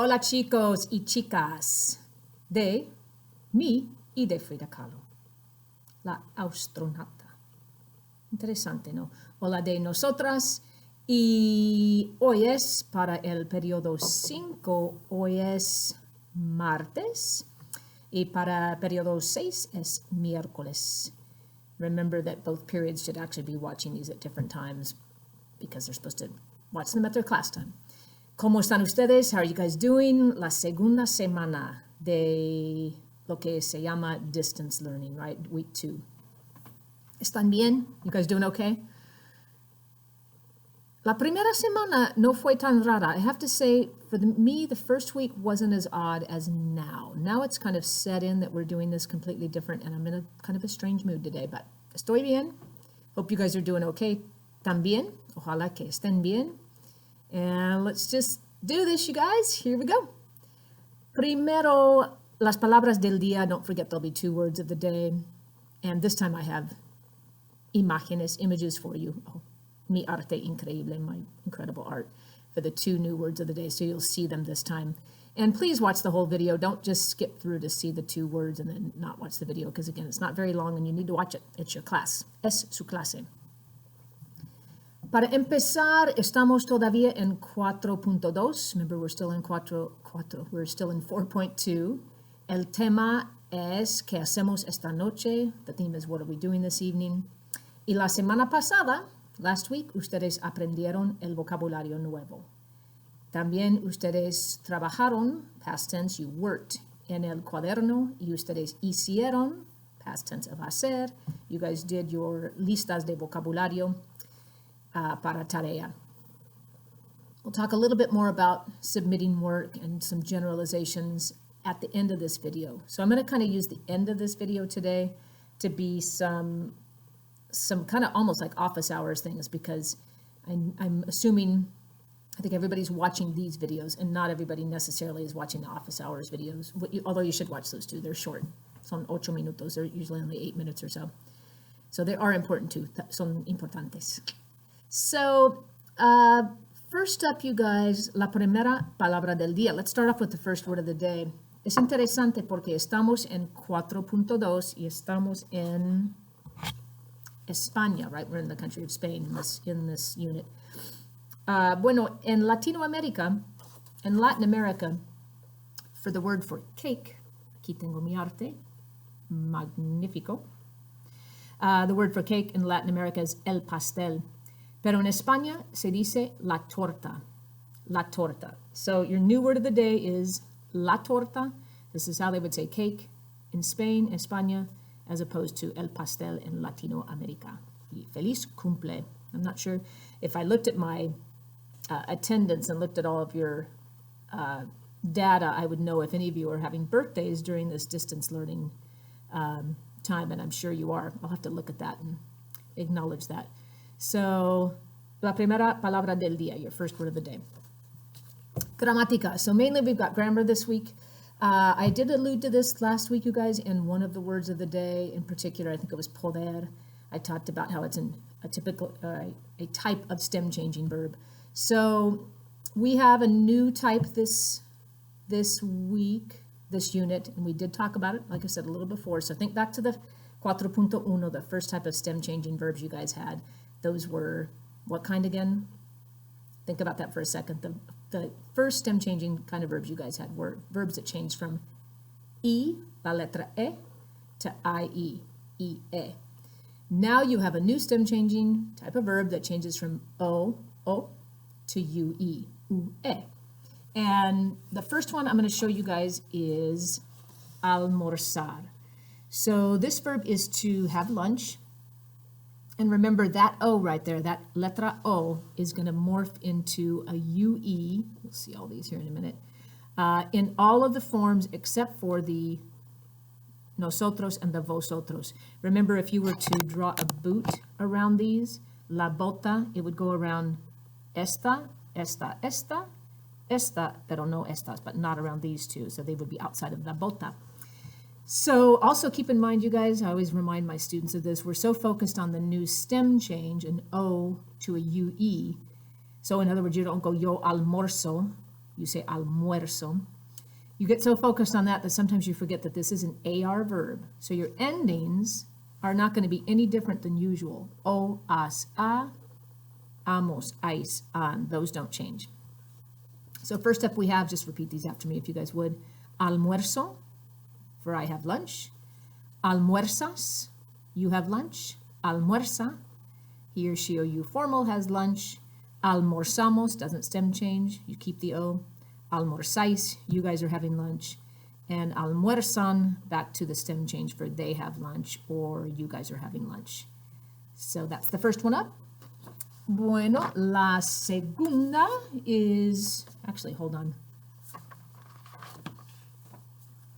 Hola chicos y chicas de mí y de Frida Kahlo, la astronauta. Interesante, ¿no? Hola de nosotras y hoy es para el periodo 5, hoy es martes y para periodo 6 es miércoles. Remember that both periods should actually be watching these at different times because they're supposed to watch them at their class time. ¿Cómo están ustedes? How are you guys doing? La segunda semana de lo que se llama distance learning, right? Week 2. ¿Están bien? You guys doing okay? La primera semana no fue tan rara. I have to say, for me, the first week wasn't as odd as now. Now it's kind of set in that we're doing this completely different, and I'm in a kind of a strange mood today, but estoy bien. Hope you guys are doing okay también. Ojalá que estén bien. And let's just do this, you guys. Here we go. Primero, las palabras del día. Don't forget there'll be 2 words of the day. And this time I have images for you. Oh, mi arte increíble, my incredible art for the 2 new words of the day. So you'll see them this time. And please watch the whole video. Don't just skip through to see the 2 words and then not watch the video, because again, it's not very long and you need to watch it. It's your class. Es su clase. Para empezar, estamos todavía en 4.2. Remember, we're still in 4. We're still in 4.2. El tema es ¿qué hacemos esta noche? The theme is what are we doing this evening? Y la semana pasada, last week, ustedes aprendieron el vocabulario nuevo. También ustedes trabajaron, past tense, you worked, en el cuaderno, y ustedes hicieron, past tense of hacer. You guys did your listas de vocabulario. Para tarea. We'll talk a little bit more about submitting work and some generalizations at the end of this video. So I'm going to kind of use the end of this video today to be some kind of almost like office hours things, because I'm assuming, I think everybody's watching these videos and not everybody necessarily is watching the office hours videos, although you should watch those too. They're short. Son 8 minutos. They're usually only 8 minutes or so. So they are important too. Son importantes. So, first up, you guys, la primera palabra del día. Let's start off with the first word of the day. Es interesante porque estamos en 4.2 y estamos en España, right? We're in the country of Spain in this unit. Bueno, en Latinoamérica, in Latin America, for the word for cake, aquí tengo mi arte, magnífico. The word for cake in Latin America is el pastel. Pero en España se dice la torta. La torta. So your new word of the day is la torta. This is how they would say cake in Spain, España, as opposed to el pastel in Latinoamérica. Y feliz cumple. I'm not sure if I looked at my attendance and looked at all of your data, I would know if any of you are having birthdays during this distance learning time, and I'm sure you are. I'll have to look at that and acknowledge that. So, la primera palabra del día, your first word of the day. Gramática. So mainly we've got grammar this week. I did allude to this last week, you guys, in one of the words of the day. In particular, I think it was poder. I talked about how it's a typical, a type of stem changing verb. So we have a new type this week, this unit, and we did talk about it, like I said, a little before. So think back to the 4.1, the first type of stem changing verbs you guys had. Those were what kind again? Think about that for a second. The first stem changing kind of verbs you guys had were verbs that changed from E, la letra E, to IE, E. Now you have a new stem changing type of verb that changes from O to UE, UE. And the first one I'm going to show you guys is almorzar. So this verb is to have lunch. And remember that O right there, that letra O is going to morph into a UE. We'll see all these here in a minute. In all of the forms except for the nosotros and the vosotros. Remember, if you were to draw a boot around these, la bota, it would go around esta, pero no estas, but not around these two. So they would be outside of la bota. So also keep in mind, you guys, I always remind my students of this, we're so focused on the new stem change, an O to a UE. So in other words, you don't go yo almuerzo, you say almuerzo. You get so focused on that sometimes you forget that this is an AR verb. So your endings are not going to be any different than usual. O, as, a, amos, ais, an. Those don't change. So first up we have, just repeat these after me if you guys would. Almuerzo, for I have lunch. Almuerzas, you have lunch. Almuerza, he or she or you formal has lunch. Almorzamos, doesn't stem change, you keep the O. Almorzáis, you guys are having lunch. And almuerzan, back to the stem change for they have lunch or you guys are having lunch. So that's the first one up. Bueno, la segunda is, actually, hold on.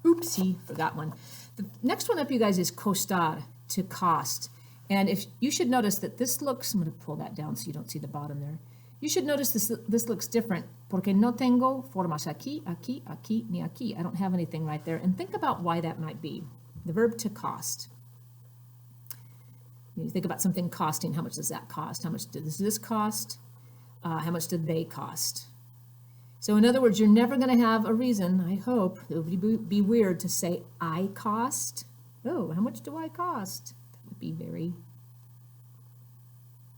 Oopsie, forgot one. The next one up, you guys, is costar, to cost. And if you should notice that this looks, I'm going to pull that down so you don't see the bottom there. You should notice this looks different, porque no tengo formas aquí, aquí, aquí, ni aquí. I don't have anything right there. And think about why that might be. The verb to cost. You think about something costing. How much does that cost? How much does this cost? How much do they cost? So in other words, you're never going to have a reason, I hope, it would be weird to say I cost. Oh, how much do I cost? That would be very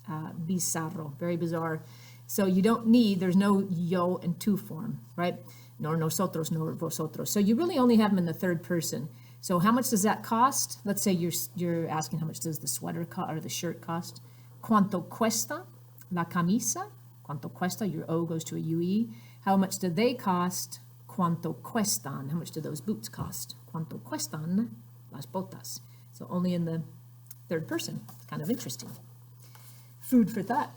bizarro, very bizarre. So you don't need, there's no yo and tu form, right? Nor nosotros, nor vosotros. So you really only have them in the third person. So how much does that cost? Let's say you're asking how much does the sweater or the shirt cost? ¿Cuánto cuesta la camisa? ¿Cuánto cuesta? Your O goes to a UE. How much do they cost? ¿Cuánto cuestan? How much do those boots cost? ¿Cuánto cuestan las botas? So only in the third person. It's kind of interesting. Food for thought.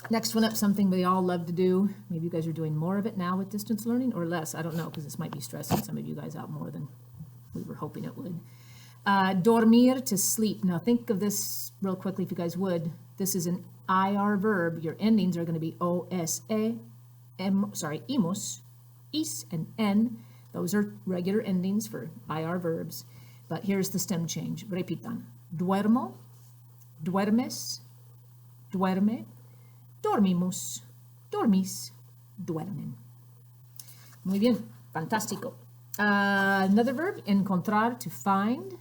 Next one up, something we all love to do. Maybe you guys are doing more of it now with distance learning or less. I don't know, because this might be stressing some of you guys out more than we were hoping it would. Dormir, to sleep. Now think of this real quickly if you guys would. This is an IR verb. Your endings are going to be OSE, imos, is, and N. Those are regular endings for IR verbs. But here's the stem change. Repitan. Duermo, duermes, duerme, dormimos, dormís, duermen. Muy bien, fantástico. Another verb, encontrar, to find.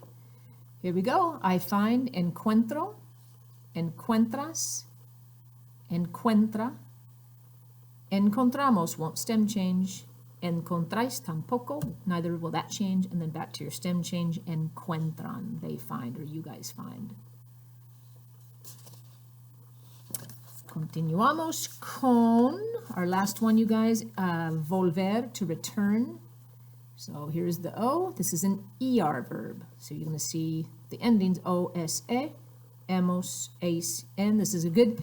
Here we go. I find, encuentro, encuentras, encuentra. Encontramos won't stem change. Encontráis tampoco, neither will that change. And then back to your stem change, encuentran, they find or you guys find. Continuamos con our last one, you guys, volver, to return. So here's the O. This is an ER verb. So you're going to see the endings OSE, hemos, es, en. This is a good,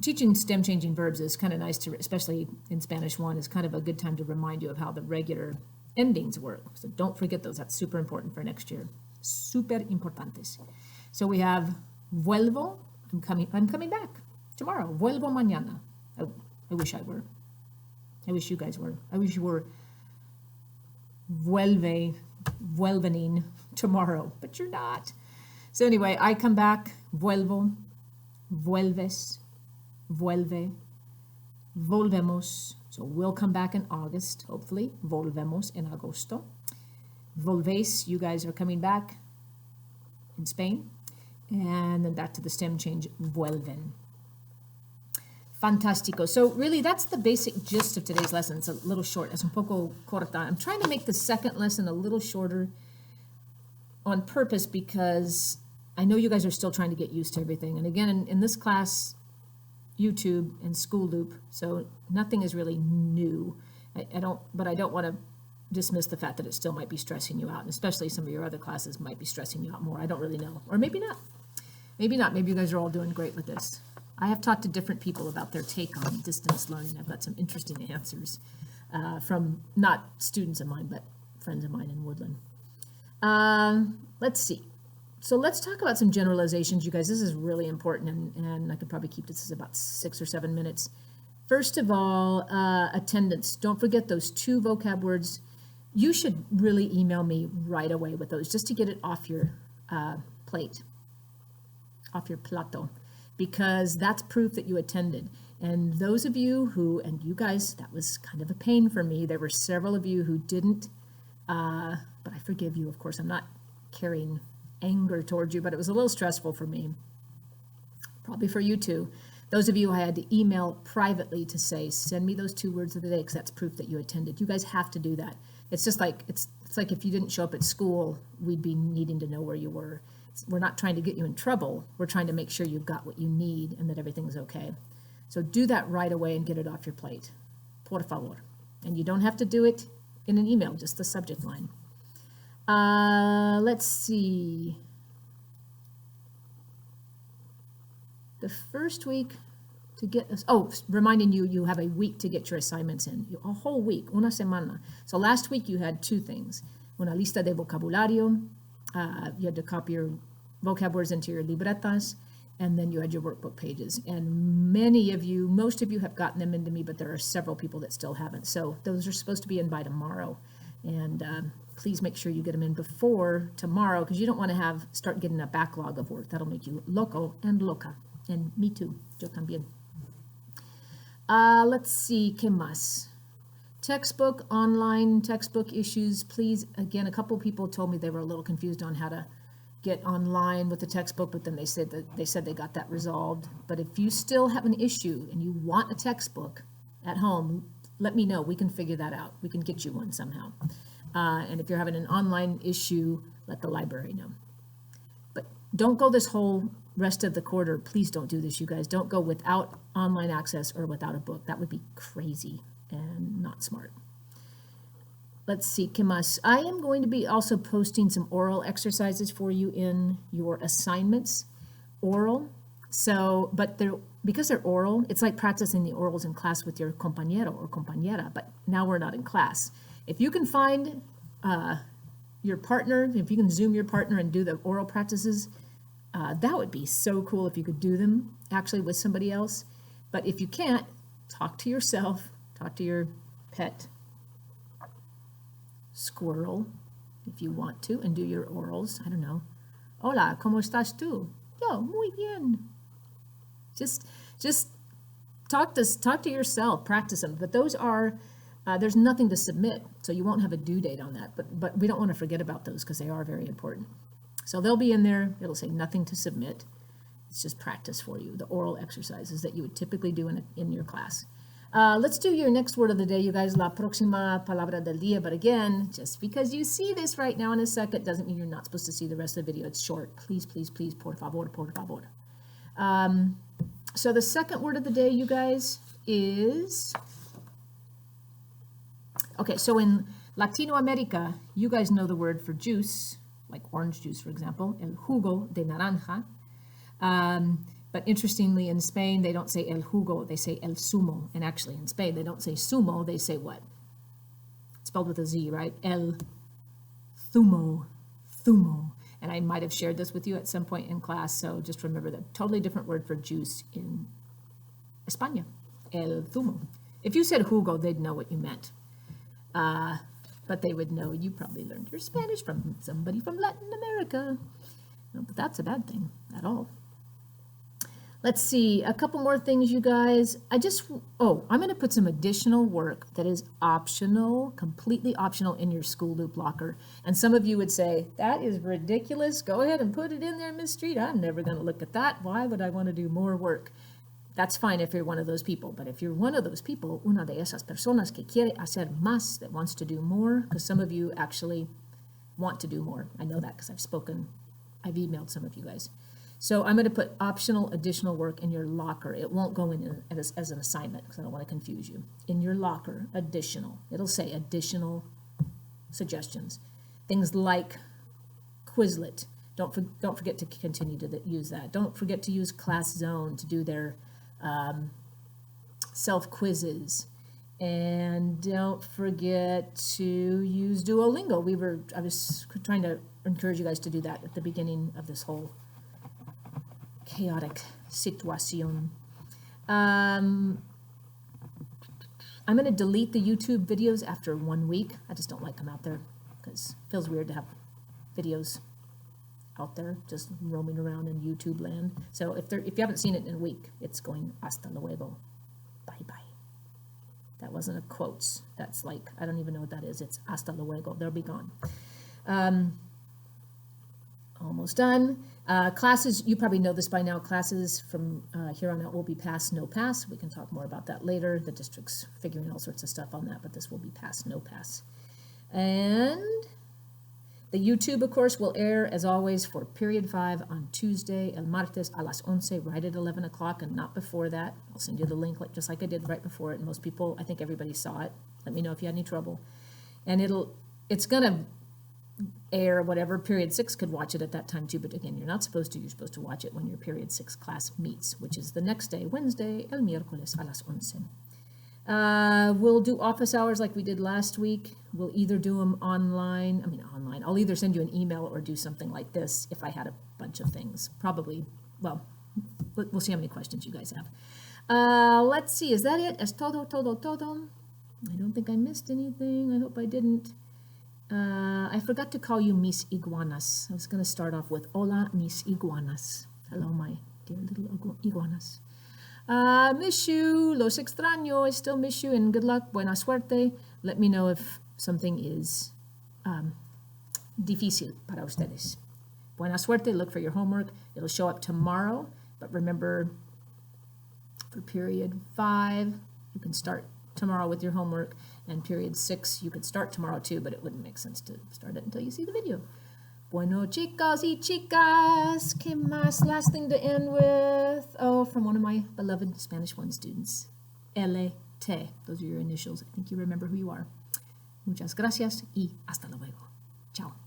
teaching stem changing verbs is kind of nice to, especially in Spanish 1, is kind of a good time to remind you of how the regular endings work. So don't forget those. That's super important for next year. Super importantes. So we have vuelvo, I'm coming back tomorrow. Vuelvo mañana. I wish I were. I wish you guys were. I wish you were vuelvening tomorrow, but you're not. So anyway, I come back, vuelvo, vuelves, vuelve, volvemos. So we'll come back in August, hopefully. Volvemos en agosto. Volvéis, you guys are coming back in Spain. And then back to the stem change, vuelven. Fantástico. So really, that's the basic gist of today's lesson. It's a little short. Es un poco corta. I'm trying to make the second lesson a little shorter on purpose because I know you guys are still trying to get used to everything. And again, in this class, YouTube and School Loop, so nothing is really new. I don't want to dismiss the fact that it still might be stressing you out, and especially some of your other classes might be stressing you out more. I don't really know. Or maybe not. Maybe not. Maybe you guys are all doing great with this. I have talked to different people about their take on distance learning. I've got some interesting answers from not students of mine, but friends of mine in Woodland. Let's see. So let's talk about some generalizations, you guys. This is really important, and I could probably keep this as about 6 or 7 minutes. First of all, attendance. Don't forget those 2 vocab words. You should really email me right away with those just to get it off your plate, off your plato, because that's proof that you attended. And those of you who, and you guys, that was kind of a pain for me. There were several of you who didn't, but I forgive you, of course. I'm not carrying anger towards you, but it was a little stressful for me. Probably for you too. Those of you I had to email privately to say, send me those 2 words of the day, because that's proof that you attended. You guys have to do that. It's just like, it's like if you didn't show up at school, we'd be needing to know where you were. We're not trying to get you in trouble. We're trying to make sure you've got what you need and that everything's okay. So do that right away and get it off your plate. Por favor. And you don't have to do it in an email, just the subject line. Let's see. The first week to get us, reminding you, you have a week to get your assignments in, a whole week, una semana. So last week you had 2 things, una lista de vocabulario, you had to copy your vocab words into your libretas, and then you had your workbook pages. And many of you, most of you have gotten them into me, but there are several people that still haven't. So those are supposed to be in by tomorrow. And please make sure you get them in before tomorrow, because you don't want to start getting a backlog of work. That'll make you loco and loca. And me too, yo también. Let's see, ¿qué más? Textbook, online textbook issues, please. Again, a couple people told me they were a little confused on how to get online with the textbook, but then they said they got that resolved. But if you still have an issue and you want a textbook at home, let me know. We can figure that out. We can get you one somehow. And if you're having an online issue, let the library know. But don't go this whole rest of the quarter. Please don't do this, you guys. Don't go without online access or without a book. That would be crazy and not smart. Let's see, ¿qué más? I am going to be also posting some oral exercises for you in your assignments. Oral. So, but because they're oral, it's like practicing the orals in class with your compañero or compañera, but now we're not in class. If you can find your partner, if you can Zoom your partner and do the oral practices, that would be so cool if you could do them actually with somebody else. But if you can't, talk to yourself, talk to your pet squirrel if you want to, and do your orals. I don't know. Hola, ¿cómo estás tú? Yo, muy bien. Just talk to yourself, practice them. But those are, there's nothing to submit, so you won't have a due date on that. But we don't want to forget about those because they are very important. So they'll be in there. It'll say nothing to submit. It's just practice for you, the oral exercises that you would typically do in your class. Let's do your next word of the day, you guys, la próxima palabra del día. But again, just because you see this right now in a second doesn't mean you're not supposed to see the rest of the video. It's short. Please, please, please, por favor, por favor. So the second word of the day, you guys, is, okay, so in Latino America, you guys know the word for juice, like orange juice, for example, el jugo de naranja. But interestingly, in Spain, they don't say el jugo, they say el zumo. And actually, in Spain, they don't say zumo, they say what? It's spelled with a Z, right? El zumo, zumo. And I might have shared this with you at some point in class, so just remember that totally different word for juice in España, el zumo. If you said jugo, they'd know what you meant. But they would know you probably learned your Spanish from somebody from Latin America. No, but that's a bad thing at all. Let's see, a couple more things, you guys. I'm going to put some additional work that is optional, completely optional in your School Loop locker. And some of you would say, that is ridiculous. Go ahead and put it in there, Miss Street. I'm never going to look at that. Why would I want to do more work? That's fine if you're one of those people. But if you're one of those people, una de esas personas que quiere hacer más, that wants to do more, because some of you actually want to do more. I know that because I've emailed some of you guys. So I'm going to put optional additional work in your locker. It won't go in as an assignment because I don't want to confuse you. In your locker, additional. It'll say additional suggestions. Things like Quizlet. Don't forget to continue to use that. Don't forget to use ClassZone to do their self-quizzes. And don't forget to use Duolingo. I was trying to encourage you guys to do that at the beginning of this whole chaotic situation. I'm going to delete the YouTube videos after 1 week. I just don't like them out there because it feels weird to have videos out there just roaming around in YouTube land. So if you haven't seen it in a week, it's going hasta luego. That wasn't a quotes. That's like, I don't even know what that is. It's hasta luego. They'll be gone. Almost done. Classes, you probably know this by now, classes from here on out will be pass, no pass. We can talk more about that later. The district's figuring all sorts of stuff on that, but this will be pass, no pass. And the YouTube, of course, will air, as always, for period 5 on Tuesday, el martes a las 11, right at 11 o'clock and not before that. I'll send you the link just like I did right before it. And most people, I think everybody saw it. Let me know if you had any trouble. And it's going to air whatever. Period 6 could watch it at that time too, but again, you're not supposed to. You're supposed to watch it when your period 6 class meets, which is the next day, Wednesday, el miércoles a las 11. We'll do office hours like we did last week. We'll either do them online. I'll either send you an email or do something like this if I had a bunch of things. Probably, well, we'll see how many questions you guys have. Let's see, is that it? Es todo, todo, todo. I don't think I missed anything. I hope I didn't. I forgot to call you Mis Iguanas. I was going to start off with Hola, mis iguanas. Hello, my dear little iguanas. Miss you, los extraño, I still miss you, and good luck, buena suerte. Let me know if something is difícil para ustedes. Buena suerte, look for your homework. It'll show up tomorrow, but remember, for period 5, you can start tomorrow with your homework, and period 6, you could start tomorrow too, but it wouldn't make sense to start it until you see the video. Bueno, chicos y chicas, ¿qué más? Last thing to end with, from one of my beloved Spanish 1 students, LT. Those are your initials. I think you remember who you are. Muchas gracias y hasta luego. Ciao.